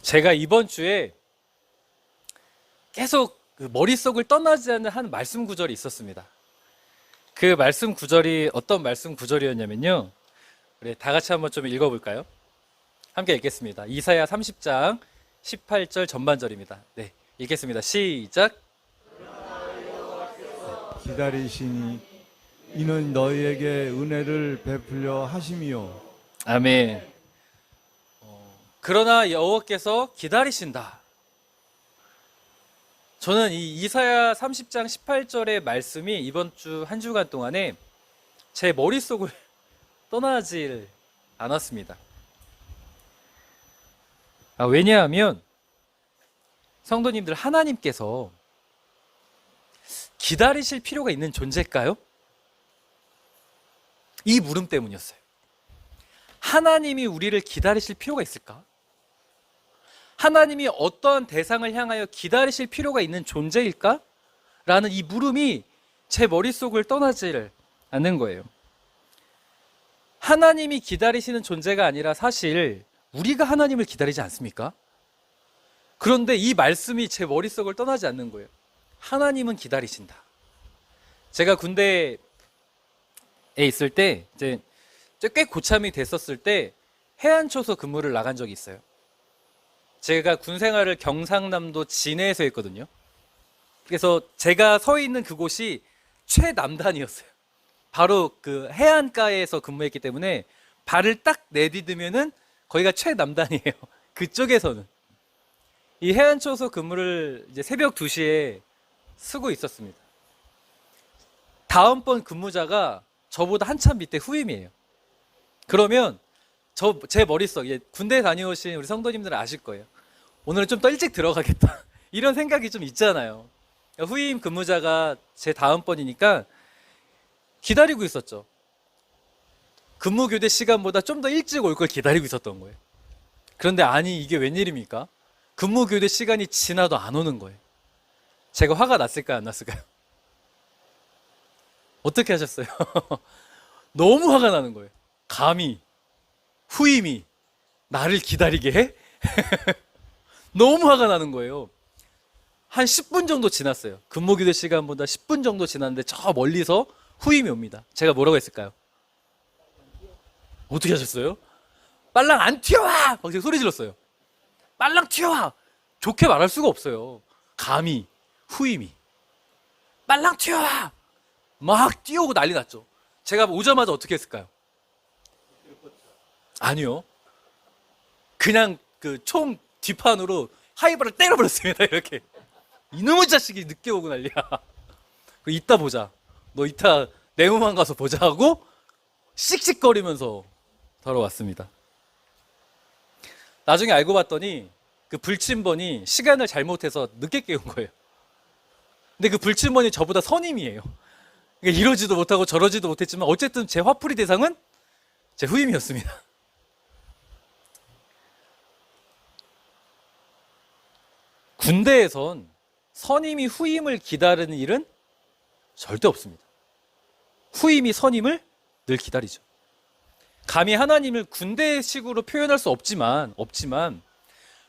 제가 이번 주에 계속 그 머릿속을 떠나지 않는 한 말씀 구절이 있었습니다. 그 말씀 구절이 어떤 말씀 구절이었냐면요. 우리 다 같이 한번 좀 읽어볼까요? 함께 읽겠습니다. 이사야 30장 18절 전반절입니다. 네, 읽겠습니다. 시작. 기다리시니 이는 너희에게 은혜를 베풀려 하심이요. 아멘. 그러나 여호와께서 기다리신다. 저는 이 이사야 30장 18절의 말씀이 이번 주 한 주간 동안에 제 머릿속을 떠나질 않았습니다. 왜냐하면 성도님들, 하나님께서 기다리실 필요가 있는 존재일까요? 이 물음 때문이었어요. 하나님이 우리를 기다리실 필요가 있을까? 하나님이 어떠한 대상을 향하여 기다리실 필요가 있는 존재일까? 라는 이 물음이 제 머릿속을 떠나질 않는 거예요. 하나님이 기다리시는 존재가 아니라 사실 우리가 하나님을 기다리지 않습니까? 그런데 이 말씀이 제 머릿속을 떠나지 않는 거예요. 하나님은 기다리신다. 제가 군대에 있을 때 이제 꽤 고참이 됐었을 때 해안초소 근무를 나간 적이 있어요. 제가 군 생활을 경상남도 진해에서 했거든요. 그래서 제가 서 있는 그곳이 최남단이었어요. 바로 그 해안가에서 근무했기 때문에 발을 딱 내디디면은 거기가 최남단이에요. 그쪽에서는. 이 해안초소 근무를 이제 새벽 2시에 쓰고 있었습니다. 다음번 근무자가 저보다 한참 밑에 후임이에요. 그러면 제 머릿속에 군대 다녀오신 우리 성도님들은 아실 거예요. 오늘은 좀 더 일찍 들어가겠다. 이런 생각이 좀 있잖아요. 후임 근무자가 제 다음번이니까 기다리고 있었죠. 근무 교대 시간보다 좀 더 일찍 올 걸 기다리고 있었던 거예요. 그런데 아니, 이게 웬일입니까? 근무 교대 시간이 지나도 안 오는 거예요. 제가 화가 났을까요, 안 났을까요? 어떻게 하셨어요? 너무 화가 나는 거예요. 감히 후임이 나를 기다리게 해? 너무 화가 나는 거예요. 한 10분 정도 지났어요. 근무 교대 시간보다 10분 정도 지났는데 저 멀리서 후임이 옵니다. 제가 뭐라고 했을까요? 어떻게 하셨어요? 빨랑 안 튀어와! 막 제가 소리 질렀어요. 빨랑 튀어와! 좋게 말할 수가 없어요. 감히 후임이 빨랑 튀어와! 막 뛰어오고 난리 났죠. 제가 오자마자 어떻게 했을까요? 아니요. 그냥 그 총 뒷판으로 하이바를 때려버렸습니다. 이렇게. 이놈의 자식이 늦게 오고 난리야. 이따 보자. 너 이따 내무만 가서 보자 하고 씩씩거리면서 돌아왔습니다. 나중에 알고 봤더니 그 불침번이 시간을 잘못해서 늦게 깨운 거예요. 근데 그 불침번이 저보다 선임이에요. 그러니까 이러지도 못하고 저러지도 못했지만 어쨌든 제 화풀이 대상은 제 후임이었습니다. 군대에선 선임이 후임을 기다리는 일은 절대 없습니다. 후임이 선임을 늘 기다리죠. 감히 하나님을 군대식으로 표현할 수 없지만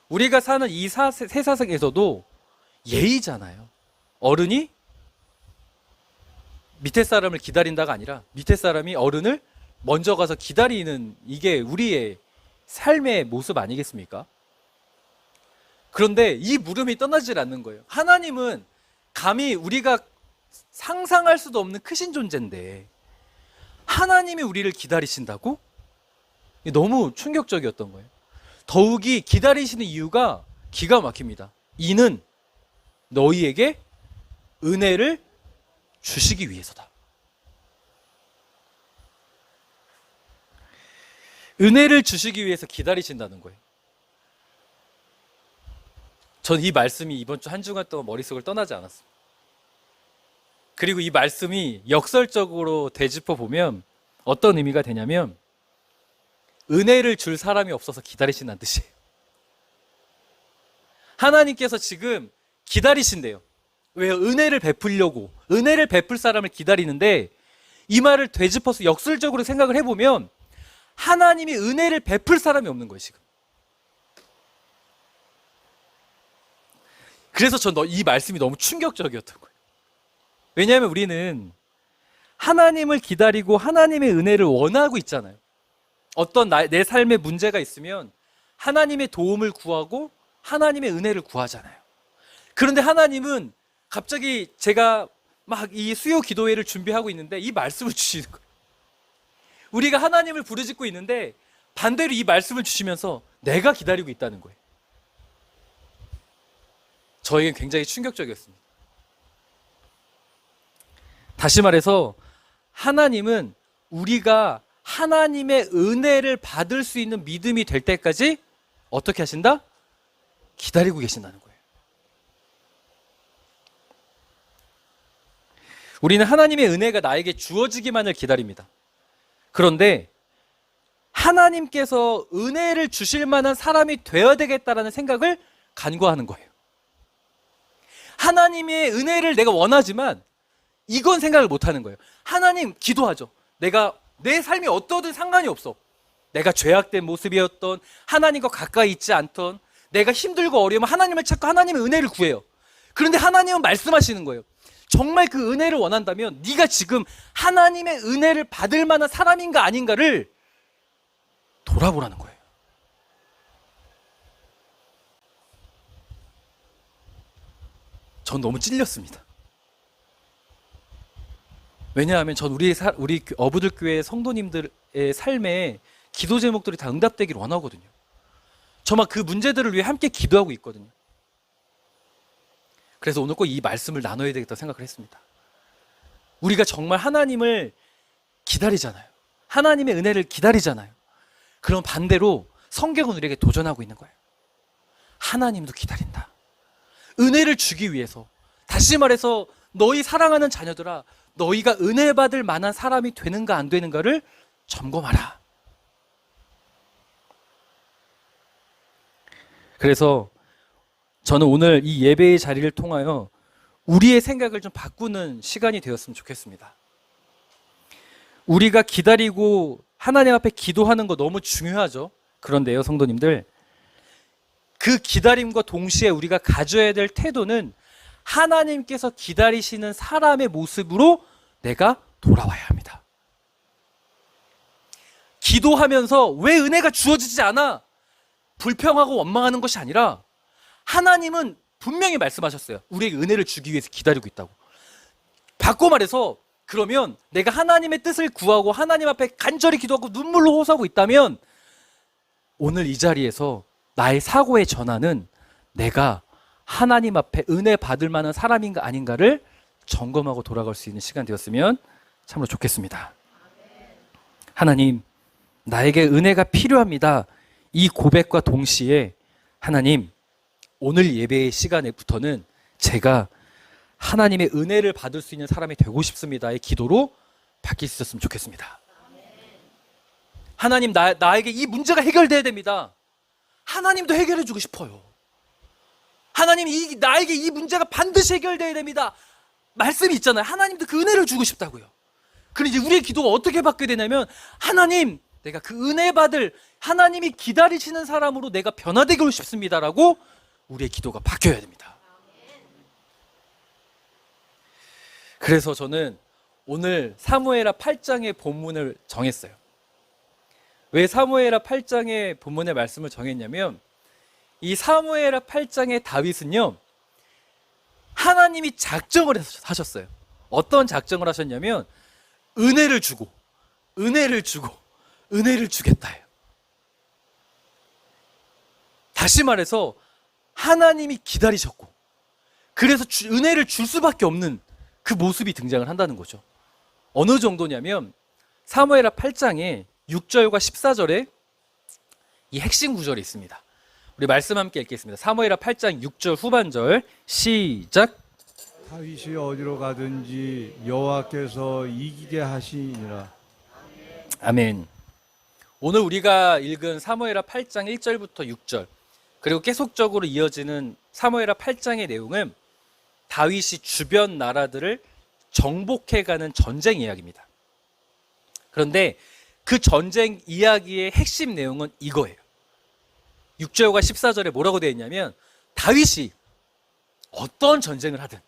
우리가 사는 이 세상에서도 예의잖아요. 어른이 밑에 사람을 기다린다가 아니라 밑에 사람이 어른을 먼저 가서 기다리는, 이게 우리의 삶의 모습 아니겠습니까? 그런데 이 물음이 떠나질 않는 거예요. 하나님은 감히 우리가 상상할 수도 없는 크신 존재인데 하나님이 우리를 기다리신다고? 너무 충격적이었던 거예요. 더욱이 기다리시는 이유가 기가 막힙니다. 이는 너희에게 은혜를 주시기 위해서다. 은혜를 주시기 위해서 기다리신다는 거예요. 전 이 말씀이 이번 주 한 주간 동안 머릿속을 떠나지 않았어요. 그리고 이 말씀이 역설적으로 되짚어 보면 어떤 의미가 되냐면 은혜를 줄 사람이 없어서 기다리신다는 뜻이에요. 하나님께서 지금 기다리신대요. 왜요? 은혜를 베풀려고, 은혜를 베풀 사람을 기다리는데, 이 말을 되짚어서 역설적으로 생각을 해보면 하나님이 은혜를 베풀 사람이 없는 거예요, 지금. 그래서 전 이 말씀이 너무 충격적이었던 거예요. 왜냐하면 우리는 하나님을 기다리고 하나님의 은혜를 원하고 있잖아요. 어떤 내 삶에 문제가 있으면 하나님의 도움을 구하고 하나님의 은혜를 구하잖아요. 그런데 하나님은 갑자기 제가 막 이 수요 기도회를 준비하고 있는데 이 말씀을 주시는 거예요. 우리가 하나님을 부르짖고 있는데 반대로 이 말씀을 주시면서 내가 기다리고 있다는 거예요. 저에겐 굉장히 충격적이었습니다. 다시 말해서 하나님은 우리가 하나님의 은혜를 받을 수 있는 믿음이 될 때까지 어떻게 하신다? 기다리고 계신다는 거예요. 우리는 하나님의 은혜가 나에게 주어지기만을 기다립니다. 그런데 하나님께서 은혜를 주실 만한 사람이 되어야 되겠다라는 생각을 간구하는 거예요. 하나님의 은혜를 내가 원하지만 이건 생각을 못 하는 거예요. 하나님, 기도하죠. 내 삶이 어떠든 상관이 없어. 내가 죄악된 모습이었던, 하나님과 가까이 있지 않던, 내가 힘들고 어려우면 하나님을 찾고 하나님의 은혜를 구해요. 그런데 하나님은 말씀하시는 거예요. 정말 그 은혜를 원한다면 네가 지금 하나님의 은혜를 받을 만한 사람인가 아닌가를 돌아보라는 거예요. 전 너무 찔렸습니다. 왜냐하면 전 우리 어부들 교회 성도님들의 삶에 기도 제목들이 다 응답되기를 원하거든요. 정말 그 문제들을 위해 함께 기도하고 있거든요. 그래서 오늘 꼭 이 말씀을 나눠야 되겠다 생각을 했습니다. 우리가 정말 하나님을 기다리잖아요. 하나님의 은혜를 기다리잖아요. 그럼 반대로 성경은 우리에게 도전하고 있는 거예요. 하나님도 기다린다. 은혜를 주기 위해서, 다시 말해서 너희 사랑하는 자녀들아, 너희가 은혜 받을 만한 사람이 되는가 안 되는가를 점검하라. 그래서 저는 오늘 이 예배의 자리를 통하여 우리의 생각을 좀 바꾸는 시간이 되었으면 좋겠습니다. 우리가 기다리고 하나님 앞에 기도하는 거 너무 중요하죠. 그런데요, 성도님들, 그 기다림과 동시에 우리가 가져야 될 태도는 하나님께서 기다리시는 사람의 모습으로 내가 돌아와야 합니다. 기도하면서 왜 은혜가 주어지지 않아? 불평하고 원망하는 것이 아니라 하나님은 분명히 말씀하셨어요. 우리에게 은혜를 주기 위해서 기다리고 있다고. 바꿔 말해서 그러면 내가 하나님의 뜻을 구하고 하나님 앞에 간절히 기도하고 눈물로 호소하고 있다면 오늘 이 자리에서 나의 사고의 전환은 내가 하나님 앞에 은혜 받을 만한 사람인가 아닌가를 점검하고 돌아갈 수 있는 시간 되었으면 참으로 좋겠습니다. 하나님, 나에게 은혜가 필요합니다. 이 고백과 동시에 하나님, 오늘 예배의 시간에부터는 제가 하나님의 은혜를 받을 수 있는 사람이 되고 싶습니다의 기도로 바뀔 수 있었으면 좋겠습니다. 하나님, 나에게 이 문제가 해결돼야 됩니다. 하나님도 해결해 주고 싶어요. 하나님, 나에게 이 문제가 반드시 해결돼야 됩니다. 말씀이 있잖아요. 하나님도 그 은혜를 주고 싶다고요. 그런데 이제 우리의 기도가 어떻게 바뀌게 되냐면, 하나님, 내가 그 은혜 받을 하나님이 기다리시는 사람으로 내가 변화되고 싶습니다라고 우리의 기도가 바뀌어야 됩니다. 그래서 저는 오늘 사무엘하 8장의 본문을 정했어요. 왜 사무엘하 8장의 본문의 말씀을 정했냐면, 이 사무엘하 8장의 다윗은요, 하나님이 작정을 하셨어요. 어떤 작정을 하셨냐면, 은혜를 주고 은혜를 주고 은혜를 주겠다예요. 다시 말해서 하나님이 기다리셨고, 그래서 은혜를 줄 수밖에 없는 그 모습이 등장을 한다는 거죠. 어느 정도냐면 사무엘하 8장에 6절과 14절에 이 핵심 구절이 있습니다. 우리 말씀 함께 읽겠습니다. 사무엘하 8장 6절 후반절 시작. 다윗이 어디로 가든지 여호와께서 이기게 하시니라. 아멘. 오늘 우리가 읽은 사무엘하 8장 1절부터 6절, 그리고 계속적으로 이어지는 사무엘하 8장의 내용은 다윗이 주변 나라들을 정복해가는 전쟁 이야기입니다. 그런데 그 전쟁 이야기의 핵심 내용은 이거예요. 6절과 14절에 뭐라고 되어 있냐면, 다윗이 어떤 전쟁을 하든,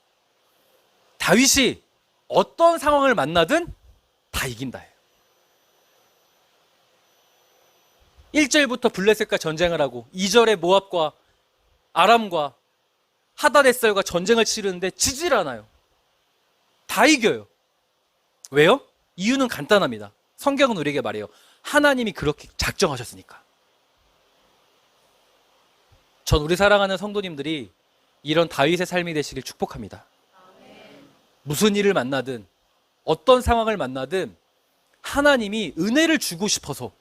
다윗이 어떤 상황을 만나든 다 이긴다예요. 1절부터 블레셋과 전쟁을 하고 2절에 모압과 아람과 하다데셀과 전쟁을 치르는데 지질 않아요. 다 이겨요. 왜요? 이유는 간단합니다. 성경은 우리에게 말해요. 하나님이 그렇게 작정하셨으니까. 전 우리 사랑하는 성도님들이 이런 다윗의 삶이 되시길 축복합니다. 무슨 일을 만나든 어떤 상황을 만나든 하나님이 은혜를 주고 싶어서,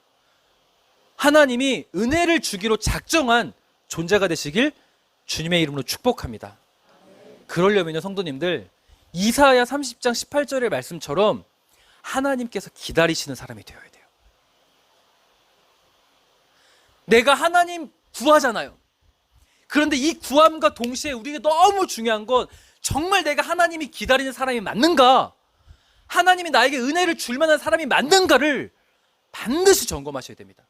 하나님이 은혜를 주기로 작정한 존재가 되시길 주님의 이름으로 축복합니다. 그러려면요, 성도님들, 이사야 30장 18절의 말씀처럼 하나님께서 기다리시는 사람이 되어야 돼요. 내가 하나님 구하잖아요. 그런데 이 구함과 동시에 우리에게 너무 중요한 건, 정말 내가 하나님이 기다리는 사람이 맞는가, 하나님이 나에게 은혜를 줄 만한 사람이 맞는가를 반드시 점검하셔야 됩니다.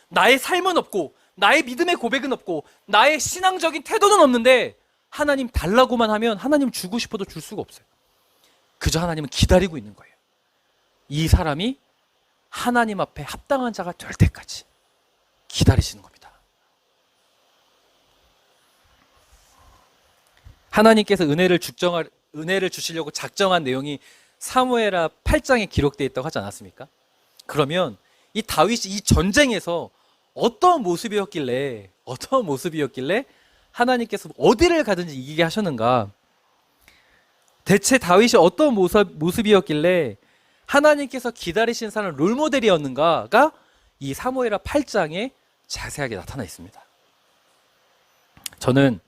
나의 삶은 없고, 나의 믿음의 고백은 없고, 나의 신앙적인 태도는 없는데 하나님 달라고만 하면 하나님 주고 싶어도 줄 수가 없어요. 그저 하나님은 기다리고 있는 거예요. 이 사람이 하나님 앞에 합당한 자가 될 때까지 기다리시는 겁니다. 하나님께서 은혜를 주시려고 작정한 내용이 사무엘하 8장에 기록되어 있다고 하지 않았습니까? 그러면 이 다윗이 이 전쟁에서 어떤 모습이었길래 하나님께서 어디를 가든지 이기게 하셨는가? 대체 다윗이 어떤 모습이었길래 하나님께서 기다리신 사람 롤모델이었는가가 이 사무엘하 8장에 자세하게 나타나 있습니다. 저는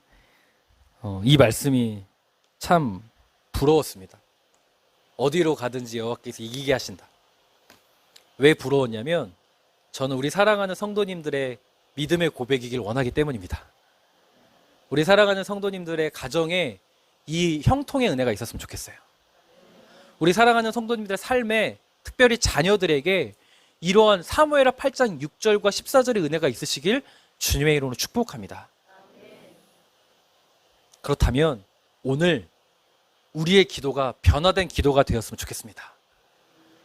이 말씀이 참 부러웠습니다. 어디로 가든지 여호와께서 이기게 하신다. 왜 부러웠냐면, 저는 우리 사랑하는 성도님들의 믿음의 고백이길 원하기 때문입니다. 우리 사랑하는 성도님들의 가정에 이 형통의 은혜가 있었으면 좋겠어요. 우리 사랑하는 성도님들의 삶에, 특별히 자녀들에게 이러한 사무엘하 8장 6절과 14절의 은혜가 있으시길 주님의 이름으로 축복합니다. 그렇다면 오늘 우리의 기도가 변화된 기도가 되었으면 좋겠습니다.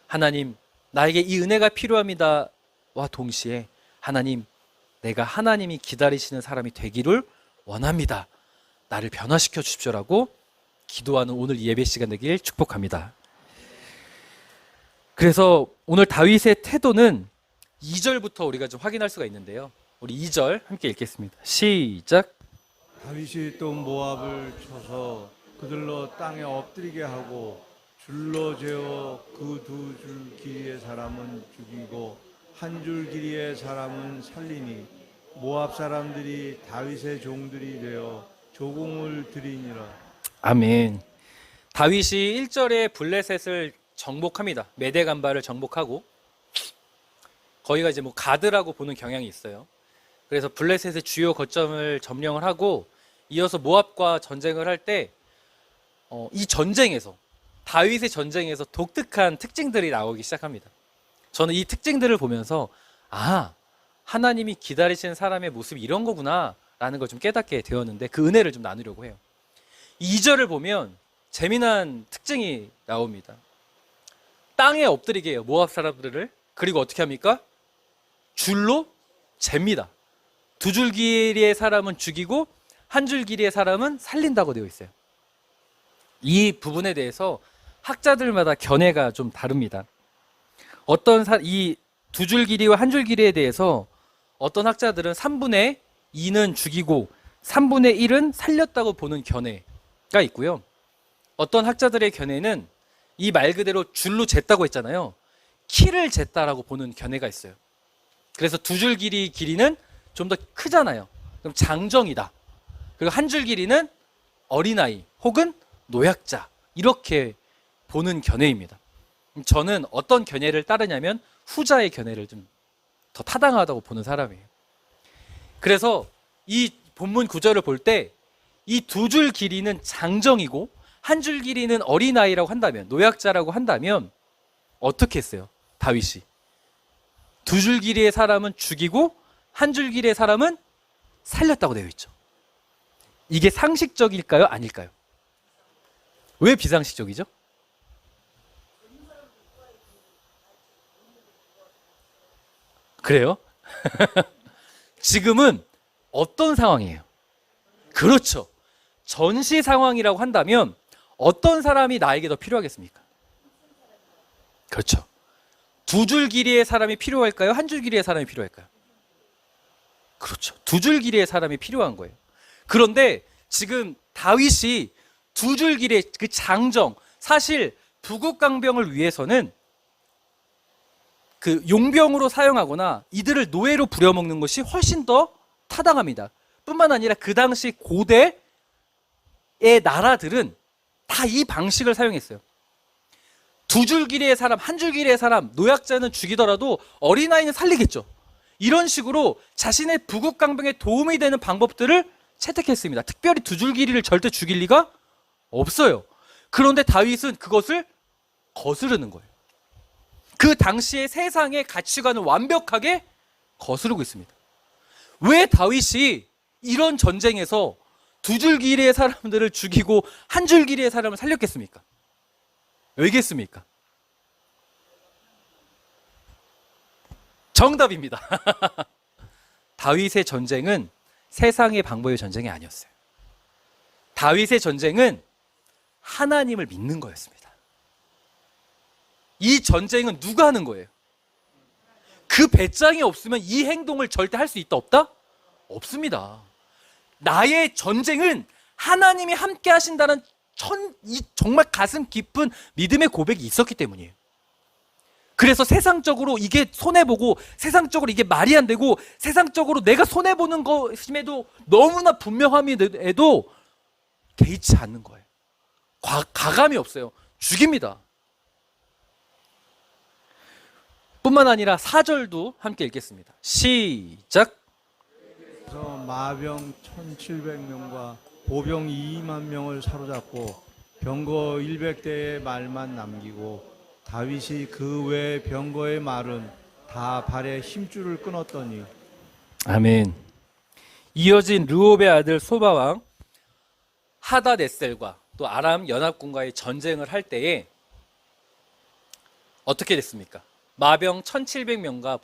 하나님, 나에게 이 은혜가 필요합니다와 동시에, 하나님, 내가 하나님이 기다리시는 사람이 되기를 원합니다. 나를 변화시켜 주십시오라고 기도하는 오늘 예배 시간 되길 축복합니다. 그래서 오늘 다윗의 태도는 2절부터 우리가 좀 확인할 수가 있는데요. 우리 2절 함께 읽겠습니다. 시작. 다윗이 또 모압을 쳐서 그들로 땅에 엎드리게 하고 줄로 재어 그 두 줄 길이의 사람은 죽이고 한 줄 길이의 사람은 살리니 모압 사람들이 다윗의 종들이 되어 조공을 드리니라. 아멘. 다윗이 1절에 블레셋을 정복합니다. 메대간바를 정복하고, 거기가 이제 가드라고 보는 경향이 있어요. 그래서 블레셋의 주요 거점을 점령을 하고 이어서 모압과 전쟁을 할 때 이 전쟁에서, 다윗의 전쟁에서 독특한 특징들이 나오기 시작합니다. 저는 이 특징들을 보면서 하나님이 기다리시는 사람의 모습이 이런 거구나 라는 걸 좀 깨닫게 되었는데, 그 은혜를 좀 나누려고 해요. 2절을 보면 재미난 특징이 나옵니다. 땅에 엎드리게 해요, 모압 사람들을. 그리고 어떻게 합니까? 줄로 잽니다. 두 줄 길이의 사람은 죽이고 한 줄 길이의 사람은 살린다고 되어 있어요. 이 부분에 대해서 학자들마다 견해가 좀 다릅니다. 이 두 줄 길이와 한 줄 길이에 대해서 어떤 학자들은 3분의 2는 죽이고 3분의 1은 살렸다고 보는 견해가 있고요. 어떤 학자들의 견해는 이 말 그대로 줄로 쟀다고 했잖아요. 키를 쟀다라고 보는 견해가 있어요. 그래서 두 줄 길이는 좀 더 크잖아요. 그럼 장정이다. 그리고 한 줄 길이는 어린아이 혹은 노약자, 이렇게 보는 견해입니다. 저는 어떤 견해를 따르냐면 후자의 견해를 좀 더 타당하다고 보는 사람이에요. 그래서 이 본문 구절을 볼 때 이 두 줄 길이는 장정이고 한 줄 길이는 어린아이라고 한다면, 노약자라고 한다면 어떻게 했어요? 다윗이 두 줄 길이의 사람은 죽이고 한 줄 길이의 사람은 살렸다고 되어 있죠. 이게 상식적일까요? 아닐까요? 왜 비상식적이죠? 그래요? 지금은 어떤 상황이에요? 그렇죠. 전시 상황이라고 한다면 어떤 사람이 나에게 더 필요하겠습니까? 그렇죠. 두 줄 길이의 사람이 필요할까요? 한 줄 길이의 사람이 필요할까요? 그렇죠. 두 줄 길이의 사람이 필요한 거예요. 그런데 지금 다윗이 두 줄 길이의 그 장정, 사실 부국강병을 위해서는 그 용병으로 사용하거나 이들을 노예로 부려먹는 것이 훨씬 더 타당합니다. 뿐만 아니라 그 당시 고대의 나라들은 다 이 방식을 사용했어요. 두 줄 길이의 사람, 한 줄 길이의 사람, 노약자는 죽이더라도 어린아이는 살리겠죠. 이런 식으로 자신의 부국강병에 도움이 되는 방법들을 채택했습니다. 특별히 두 줄 길이를 절대 죽일 리가 없어요. 그런데 다윗은 그것을 거스르는 거예요. 그 당시의 세상의 가치관을 완벽하게 거스르고 있습니다. 왜 다윗이 이런 전쟁에서 두 줄 길이의 사람들을 죽이고 한 줄 길이의 사람을 살렸겠습니까? 왜겠습니까? 정답입니다. 다윗의 전쟁은 세상의 방법의 전쟁이 아니었어요. 다윗의 전쟁은 하나님을 믿는 거였습니다. 이 전쟁은 누가 하는 거예요? 그 배짱이 없으면 이 행동을 절대 할 수 있다 없다? 없습니다. 나의 전쟁은 하나님이 함께 하신다는 정말 가슴 깊은 믿음의 고백이 있었기 때문이에요. 그래서 세상적으로 이게 손해보고 세상적으로 이게 말이 안 되고 세상적으로 내가 손해보는 것임에도 너무나 분명함에도 개의치 않는 거예요. 가감이 없어요. 죽입니다. 뿐만 아니라 4절도 함께 읽겠습니다. 시작. 그래서 마병 1700명과 보병 2만 명을 사로잡고 병거 100대의 말만 남기고 다윗이 그 외 병거의 말은 다 발에 힘줄을 끊었더니. 아멘. 이어진 르홉의 아들 소바왕 하다네셀과 또 아람 연합군과의 전쟁을 할 때에 어떻게 됐습니까? 마병 1700명과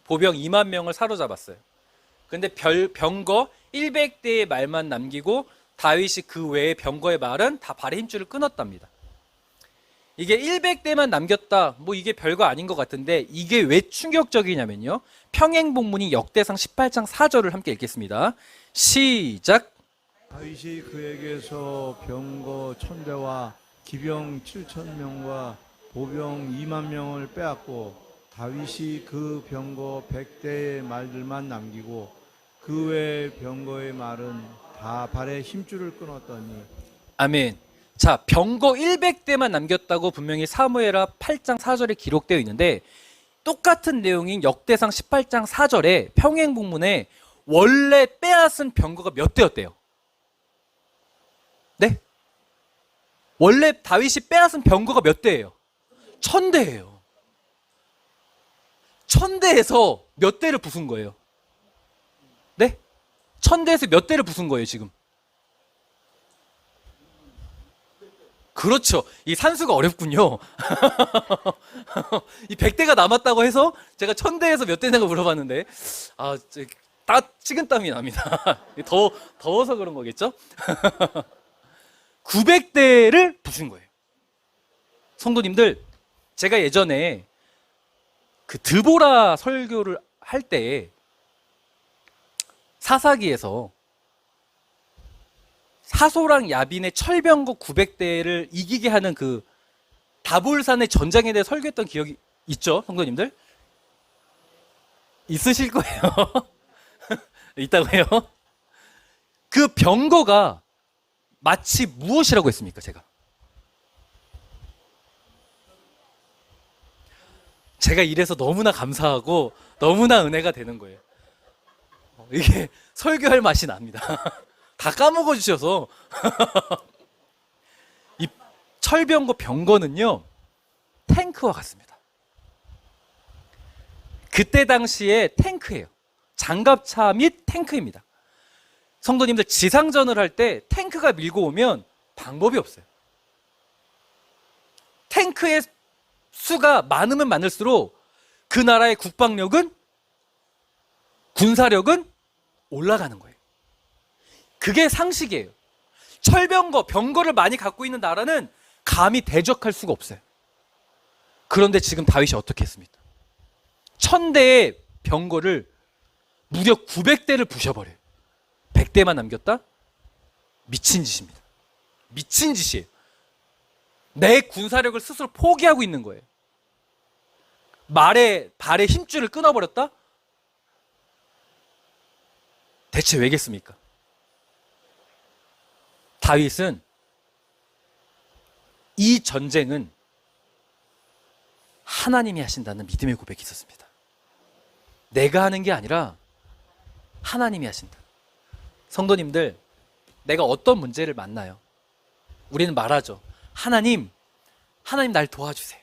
보병 2만 명을 사로잡았어요. 근데 병거 100대의 말만 남기고 다윗이 그 외의 병거의 말은 다 발의 힘줄을 끊었답니다. 이게 100대만 남겼다, 뭐 이게 별거 아닌 것 같은데 이게 왜 충격적이냐면요. 평행본문이 역대상 18장 4절을 함께 읽겠습니다. 시작. 다윗이 그에게서 병거 1000대와 기병 7000명과 보병 2만 명을 빼앗고 다윗이 그 병거 100대의 말들만 남기고 그 외 병거의 말은 다 발에 힘줄을 끊었더니. 아멘. 자, 병거 100대만 남겼다고 분명히 사무엘하 8장 4절에 기록되어 있는데 똑같은 내용인 역대상 18장 4절에 평행본문에 원래 빼앗은 병거가 몇 대였대요? 네? 원래 다윗이 빼앗은 병거가 몇 대예요? 1000대예요. 1000대에서 몇 대를 부순 거예요? 네? 1000대에서 몇 대를 부순 거예요, 지금? 그렇죠. 이 산수가 어렵군요. 이 100대가 남았다고 해서 제가 1000대에서 몇 대냐고 물어봤는데, 식은땀이 납니다. 더워서 그런 거겠죠? 900대를 부순 거예요. 성도님들, 제가 예전에 그 드보라 설교를 할 때 사사기에서 사소랑 야빈의 철병거 900대를 이기게 하는 그 다볼산의 전장에 대해 설교했던 기억이 있죠, 성도님들? 있으실 거예요. 있다고 해요. 그 병거가 마치 무엇이라고 했습니까, 제가 이래서 너무나 감사하고 너무나 은혜가 되는 거예요. 이게 설교할 맛이 납니다. 다 까먹어 주셔서. 이 철병거 병거는요, 탱크와 같습니다. 그때 당시에 탱크예요. 장갑차 및 탱크입니다. 성도님들, 지상전을 할 때 탱크가 밀고 오면 방법이 없어요. 탱크의 수가 많으면 많을수록 그 나라의 국방력은, 군사력은 올라가는 거예요. 그게 상식이에요. 병거를 많이 갖고 있는 나라는 감히 대적할 수가 없어요. 그런데 지금 다윗이 어떻게 했습니까? 1000대의 병거를 무려 900대를 부셔버려요. 100대만 남겼다? 미친 짓입니다. 미친 짓이에요. 내 군사력을 스스로 포기하고 있는 거예요. 발의 힘줄을 끊어버렸다? 대체 왜겠습니까? 다윗은 이 전쟁은 하나님이 하신다는 믿음의 고백이 있었습니다. 내가 하는 게 아니라 하나님이 하신다. 성도님들, 내가 어떤 문제를 만나요? 우리는 말하죠. 하나님 날 도와주세요.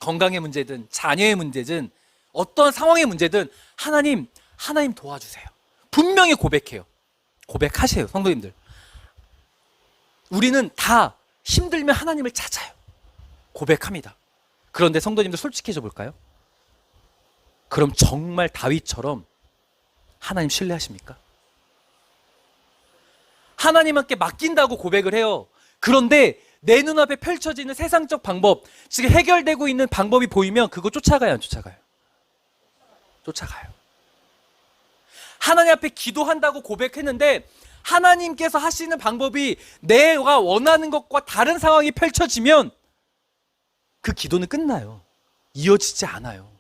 건강의 문제든 자녀의 문제든 어떤 상황의 문제든 하나님 도와주세요. 분명히 고백해요. 고백하세요, 성도님들. 우리는 다 힘들면 하나님을 찾아요. 고백합니다. 그런데 성도님들, 솔직해져 볼까요? 그럼 정말 다윗처럼 하나님 신뢰하십니까? 하나님께 맡긴다고 고백을 해요. 그런데 내 눈앞에 펼쳐지는 세상적 방법, 지금 해결되고 있는 방법이 보이면 그거 쫓아가요, 안 쫓아가요? 쫓아가요. 하나님 앞에 기도한다고 고백했는데 하나님께서 하시는 방법이 내가 원하는 것과 다른 상황이 펼쳐지면 그 기도는 끝나요. 이어지지 않아요.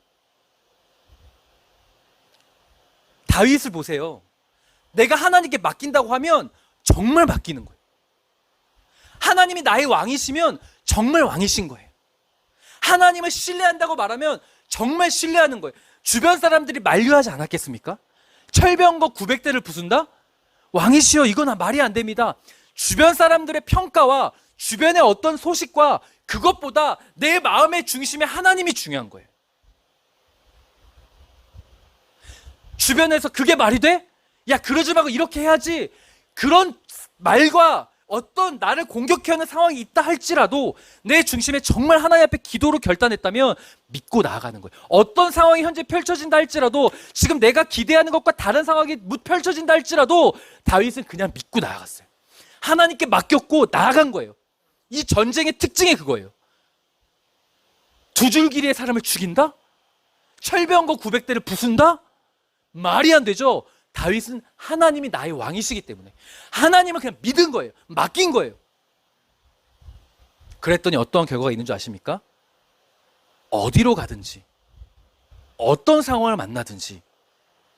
다윗을 보세요. 내가 하나님께 맡긴다고 하면 정말 맡기는 거예요. 하나님이 나의 왕이시면 정말 왕이신 거예요. 하나님을 신뢰한다고 말하면 정말 신뢰하는 거예요. 주변 사람들이 만류하지 않았겠습니까? 철병거 900대를 부순다? 왕이시여, 이건 말이 안 됩니다. 주변 사람들의 평가와 주변의 어떤 소식과 그것보다 내 마음의 중심에 하나님이 중요한 거예요. 주변에서 그게 말이 돼? 야, 그러지 말고 이렇게 해야지. 그런 말과 어떤 나를 공격해오는 상황이 있다 할지라도 내 중심에 정말 하나님 앞에 기도로 결단했다면 믿고 나아가는 거예요. 어떤 상황이 현재 펼쳐진다 할지라도, 지금 내가 기대하는 것과 다른 상황이 펼쳐진다 할지라도 다윗은 그냥 믿고 나아갔어요. 하나님께 맡겼고 나아간 거예요. 이 전쟁의 특징이 그거예요. 두 줄 길이의 사람을 죽인다? 철병거 900대를 부순다? 말이 안 되죠. 다윗은 하나님이 나의 왕이시기 때문에 하나님을 그냥 믿은 거예요. 맡긴 거예요. 그랬더니 어떤 결과가 있는 줄 아십니까? 어디로 가든지 어떤 상황을 만나든지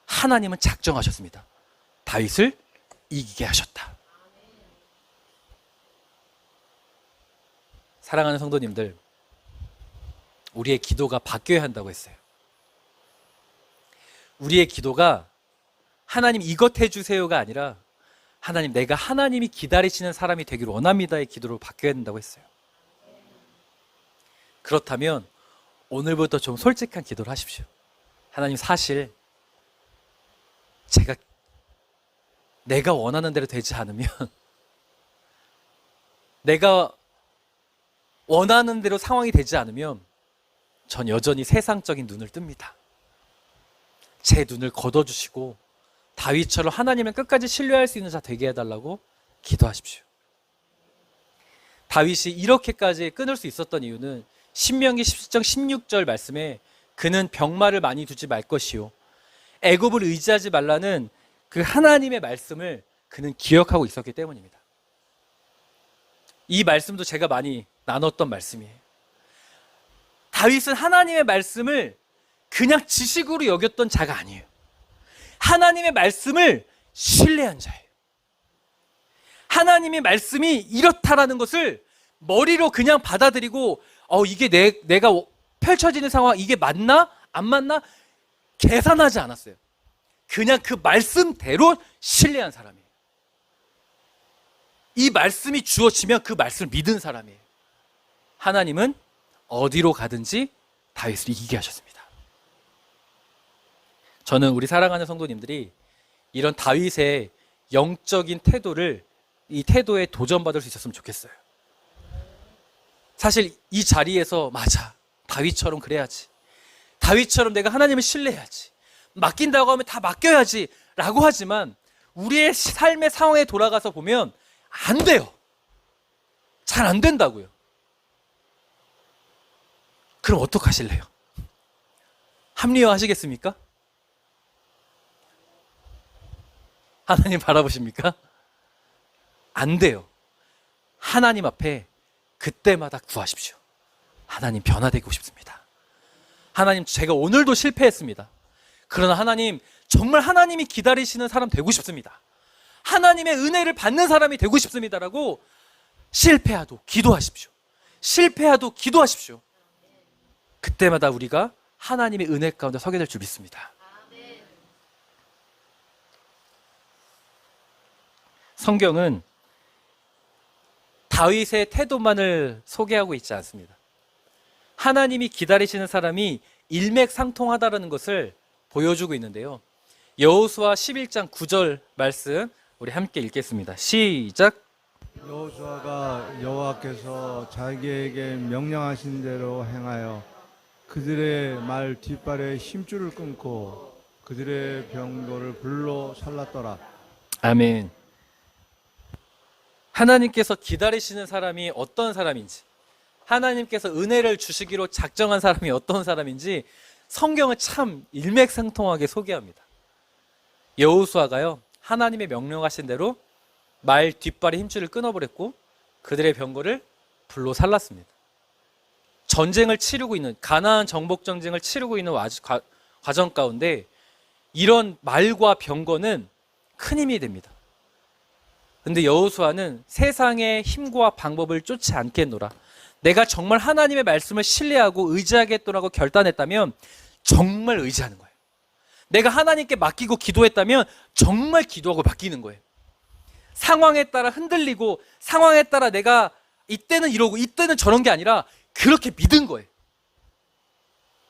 하나님은 작정하셨습니다. 다윗을 이기게 하셨다. 사랑하는 성도님들, 우리의 기도가 바뀌어야 한다고 했어요. 우리의 기도가 하나님 이것 해주세요가 아니라 하나님, 내가 하나님이 기다리시는 사람이 되기를 원합니다의 기도로 바뀌어야 된다고 했어요. 그렇다면 오늘부터 좀 솔직한 기도를 하십시오. 하나님, 사실 내가 원하는 대로 되지 않으면, 내가 원하는 대로 상황이 되지 않으면 전 여전히 세상적인 눈을 뜹니다. 제 눈을 걷어주시고 다윗처럼 하나님을 끝까지 신뢰할 수 있는 자 되게 해달라고 기도하십시오. 다윗이 이렇게까지 끊을 수 있었던 이유는 신명기 17장 16절 말씀에 그는 병마를 많이 두지 말 것이요 애굽을 의지하지 말라는 그 하나님의 말씀을 그는 기억하고 있었기 때문입니다. 이 말씀도 제가 많이 나눴던 말씀이에요. 다윗은 하나님의 말씀을 그냥 지식으로 여겼던 자가 아니에요. 하나님의 말씀을 신뢰한 자예요. 하나님의 말씀이 이렇다라는 것을 머리로 그냥 받아들이고 이게 내가 펼쳐지는 상황, 이게 맞나? 안 맞나? 계산하지 않았어요. 그냥 그 말씀대로 신뢰한 사람이에요. 이 말씀이 주어지면 그 말씀을 믿은 사람이에요. 하나님은 어디로 가든지 다윗을 이기게 하셨습니다. 저는 우리 사랑하는 성도님들이 이런 다윗의 영적인 태도를 이 태도에 도전받을 수 있었으면 좋겠어요. 사실 이 자리에서 맞아, 다윗처럼 그래야지, 다윗처럼 내가 하나님을 신뢰해야지, 맡긴다고 하면 다 맡겨야지 라고 하지만 우리의 삶의 상황에 돌아가서 보면 안 돼요. 잘 안 된다고요. 그럼 어떡하실래요? 합리화하시겠습니까? 하나님 바라보십니까? 안 돼요. 하나님 앞에 그때마다 구하십시오. 하나님 변화되고 싶습니다. 하나님 제가 오늘도 실패했습니다. 그러나 하나님 정말 하나님이 기다리시는 사람 되고 싶습니다. 하나님의 은혜를 받는 사람이 되고 싶습니다라고 실패하도 기도하십시오. 실패하도 기도하십시오. 그때마다 우리가 하나님의 은혜 가운데 서게 될 줄 믿습니다. 성경은 다윗의 태도만을 소개하고 있지 않습니다. 하나님이 기다리시는 사람이 일맥상통하다라는 것을 보여주고 있는데요. 여호수아 11장 9절 말씀 우리 함께 읽겠습니다. 시작. 여호수아가 여호와께서 자기에게 명령하신 대로 행하여 그들의 말 뒷발에 힘줄을 끊고 그들의 병거를 불로 살랐더라. 아멘. 하나님께서 기다리시는 사람이 어떤 사람인지, 하나님께서 은혜를 주시기로 작정한 사람이 어떤 사람인지 성경은 참 일맥상통하게 소개합니다. 여호수아가요, 하나님의 명령하신 대로 말 뒷발의 힘줄을 끊어버렸고 그들의 병거를 불로 살랐습니다. 전쟁을 치르고 있는, 가나안 정복 전쟁을 치르고 있는 과정 가운데 이런 말과 병거는 큰 힘이 됩니다. 근데 여호수아는 세상의 힘과 방법을 쫓지 않겠노라, 내가 정말 하나님의 말씀을 신뢰하고 의지하겠노라고 결단했다면 정말 의지하는 거예요. 내가 하나님께 맡기고 기도했다면 정말 기도하고 맡기는 거예요. 상황에 따라 흔들리고 상황에 따라 내가 이때는 이러고 이때는 저런 게 아니라 그렇게 믿은 거예요.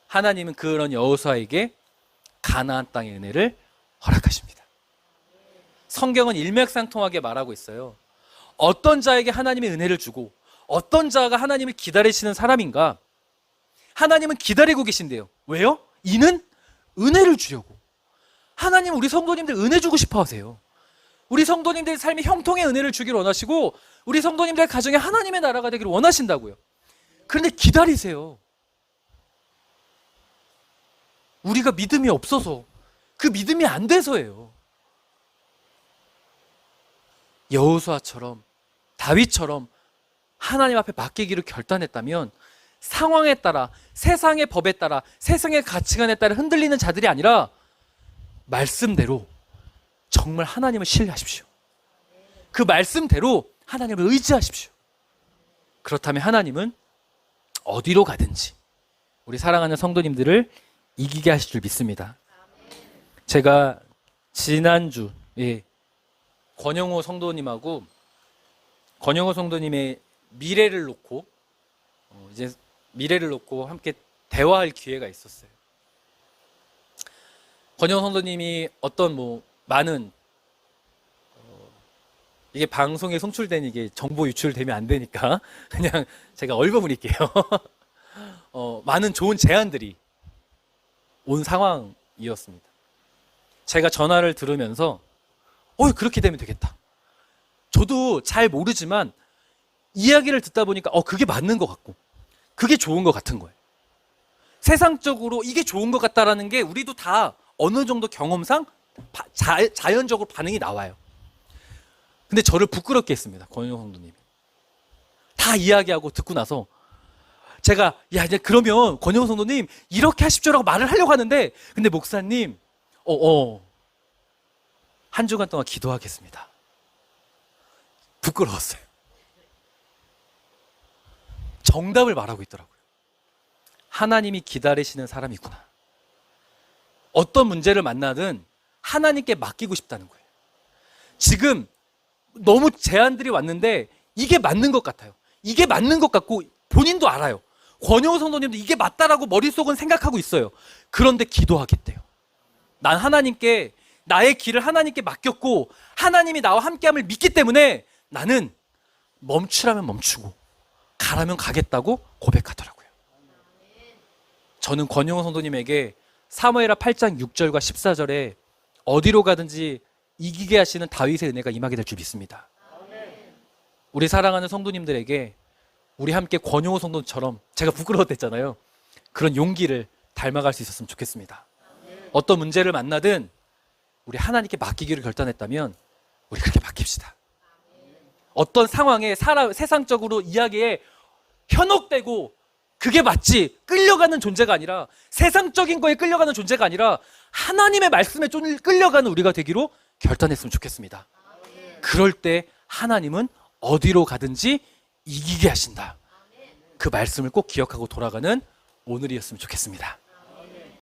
하나님은 그런 여호수아에게 가나안 땅의 은혜를 허락하십니다. 성경은 일맥상통하게 말하고 있어요. 어떤 자에게 하나님의 은혜를 주고 어떤 자가 하나님을 기다리시는 사람인가? 하나님은 기다리고 계신데요. 왜요? 이는 은혜를 주려고. 하나님은 우리 성도님들 은혜 주고 싶어 하세요. 우리 성도님들의 삶에 형통의 은혜를 주기를 원하시고 우리 성도님들의 가정에 하나님의 나라가 되기를 원하신다고요. 그런데 기다리세요. 우리가 믿음이 없어서, 그 믿음이 안 돼서예요. 여호수아처럼, 다윗처럼 하나님 앞에 맡기기를 결단했다면 상황에 따라, 세상의 법에 따라, 세상의 가치관에 따라 흔들리는 자들이 아니라 말씀대로 정말 하나님을 신뢰하십시오. 그 말씀대로 하나님을 의지하십시오. 그렇다면 하나님은 어디로 가든지 우리 사랑하는 성도님들을 이기게 하실 줄 믿습니다. 제가 지난주 권영호 성도님하고 권영호 성도님의 미래를 놓고 이제 미래를 놓고 함께 대화할 기회가 있었어요. 권영호 성도님이 어떤 많은 이게 방송에 송출된 이게 정보 유출되면 안 되니까 그냥 제가 얼버무릴게요. 많은 좋은 제안들이 온 상황이었습니다. 제가 전화를 들으면서 그렇게 되면 되겠다. 저도 잘 모르지만 이야기를 듣다 보니까 그게 맞는 것 같고 그게 좋은 것 같은 거예요. 세상적으로 이게 좋은 것 같다라는 게 우리도 다 어느 정도 경험상 자연적으로 반응이 나와요. 근데 저를 부끄럽게 했습니다. 권영호 성도님이. 다 이야기하고 듣고 나서 제가 이제 그러면 권영호 성도님 이렇게 하십시오라고 말을 하려고 하는데 근데 목사님 한 주간 동안 기도하겠습니다. 부끄러웠어요. 정답을 말하고 있더라고요. 하나님이 기다리시는 사람이구나. 어떤 문제를 만나든 하나님께 맡기고 싶다는 거예요. 지금 너무 제안들이 왔는데 이게 맞는 것 같아요. 이게 맞는 것 같고 본인도 알아요. 권영호 성도님도 이게 맞다라고 머릿속은 생각하고 있어요. 그런데 기도하겠대요. 난 하나님께 나의 길을 하나님께 맡겼고 하나님이 나와 함께함을 믿기 때문에 나는 멈추라면 멈추고 가라면 가겠다고 고백하더라고요. 저는 권용호 성도님에게 사무엘하 8장 6절과 14절에 어디로 가든지 이기게 하시는 다윗의 은혜가 임하게 될 줄 믿습니다. 우리 사랑하는 성도님들에게 우리 함께 권용호 성도처럼, 제가 부끄러웠댔잖아요, 그런 용기를 닮아갈 수 있었으면 좋겠습니다. 어떤 문제를 만나든 우리 하나님께 맡기기를 결단했다면 우리 그렇게 맡깁시다. 어떤 상황에 세상적으로 이야기에 현혹되고 그게 맞지 끌려가는 존재가 아니라, 세상적인 거에 끌려가는 존재가 아니라 하나님의 말씀에 끌려가는 우리가 되기로 결단했으면 좋겠습니다. 그럴 때 하나님은 어디로 가든지 이기게 하신다. 그 말씀을 꼭 기억하고 돌아가는 오늘이었으면 좋겠습니다.